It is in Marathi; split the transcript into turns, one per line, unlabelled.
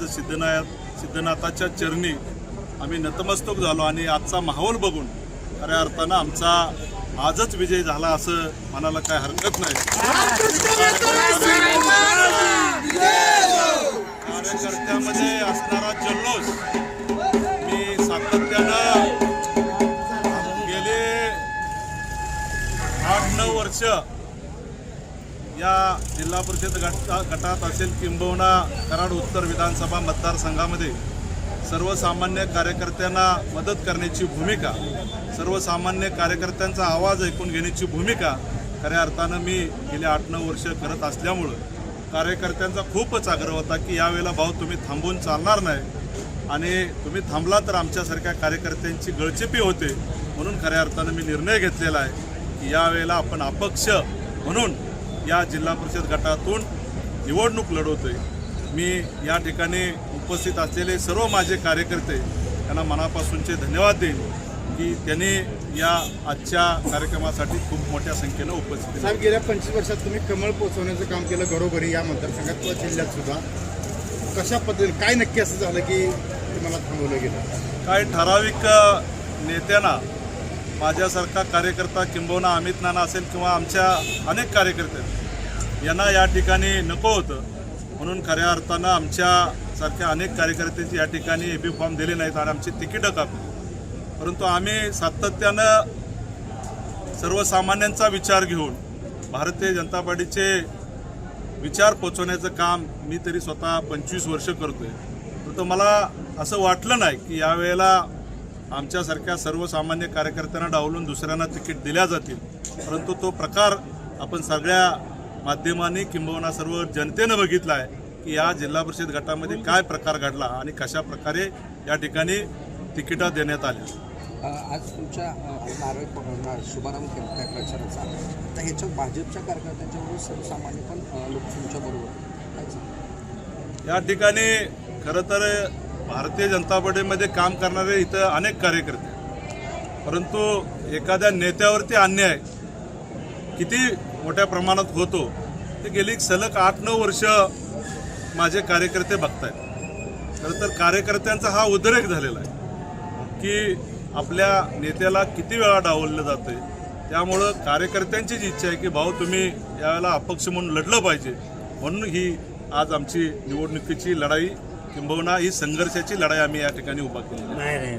आज सिद्धनाथाच्या चरणी आम्ही नतमस्तक झालो आणि आजचा माहोल बघून खऱ्या अर्थानं आमचा आजच विजय झाला असं म्हणायला काय हरकत नाही। कार्यकर्त्यामध्ये असणारा जल्लोष मी सातत्यानं गेले 8-9 वर्ष या जिल्हा परिषद गटात असेल किंबहुना कराड उत्तर विधानसभा मतदारसंघामध्ये सर्वसामान्य कार्यकर्त्यांना मदत करण्याची भूमिका, सर्वसामान्य कार्यकर्त्यांचा आवाज ऐकून घेण्याची भूमिका खऱ्या अर्थानं मी गेले 8-9 वर्ष करत असल्यामुळं कार्यकर्त्यांचा खूपच आग्रह होता की यावेळेला भाऊ तुम्ही थांबून चालणार नाही आणि तुम्ही थांबला तर आमच्यासारख्या कार्यकर्त्यांची गळचेपी होते। म्हणून खऱ्या अर्थानं मी निर्णय घेतलेला आहे की यावेळेला आपण अपक्ष म्हणून या जिल्हा परिषद गटातून निवडणूक लढवतोय। मी या ठिकाणी उपस्थित असलेले सर्व माझे कार्यकर्ते यांना मनापासूनचे धन्यवाद देईन की त्यांनी या आजच्या कार्यक्रमासाठी खूप मोठ्या संख्येनं उपस्थित
साहेब, गेल्या 25 वर्षात तुम्ही कमळ पोचवण्याचं काम केलं घरोघरी या मतदारसंघात किंवा जिल्ह्यात सुद्धा। कशा पद्धतीने काय नक्की असं झालं की तुम्हाला थांबवलं गेलं?
काय ठराविक नेत्यांना माझ्यासारखा कार्यकर्ता किंबहुना अमित नाना असेल किंवा आमच्या अनेक कार्यकर्ते यांना या ठिकाणी नको होतं, म्हणून खऱ्या अर्थानं आमच्यासारख्या अनेक कार्यकर्त्यांची या ठिकाणी एबी फॉर्म दिले नाहीत आणि आमची तिकीटं कापली। परंतु आम्ही सातत्यानं सर्वसामान्यांचा विचार घेऊन भारतीय जनता पार्टीचे विचार पोचवण्याचं काम मी तरी स्वतः 25 वर्ष करतोय। परंतु मला असं वाटलं नाही की यावेळेला आमच्यासारख्या सर्वसामान्य कार्यकर्त्यांना डावलून दुसऱ्यांना तिकीट दिल्या जातील। परंतु तो प्रकार आपण सगळ्या माध्यमांनी किंबहुना सर्व जनतेनं बघितला आहे की या जिल्हा परिषद गटामध्ये काय प्रकार घडला आणि कशा प्रकारे या ठिकाणी तिकिटा देण्यात आल्या।
आज तुमच्या शुभारंभ केला त्या प्रचाराचा, तर ह्याच्यात भाजपच्या कार्यकर्त्यांच्याबरोबर सर्वसामान्य पण लोक तुमच्याबरोबर
या ठिकाणी खरं तर भारतीय जनता पार्टीमध्ये काम करणारे इथं अनेक कार्यकर्ते, परंतु एखाद्या नेत्यावरती अन्याय किती मोठ्या प्रमाणात होतो ते गेली सलग 8-9 वर्ष माझे कार्यकर्ते बघतायत। खरं तर कार्यकर्त्यांचा हा उद्रेक झालेला आहे की आपल्या नेत्याला किती वेळा डावललं जातंय। त्यामुळं कार्यकर्त्यांची जी इच्छा आहे की भाऊ तुम्ही यावेळेला अपक्ष म्हणून लढलं पाहिजे, म्हणून ही आज आमची निवडणुकीची लढाई किंबहुना ही संघर्षाची लढाई आम्ही या ठिकाणी उभा केली आहे।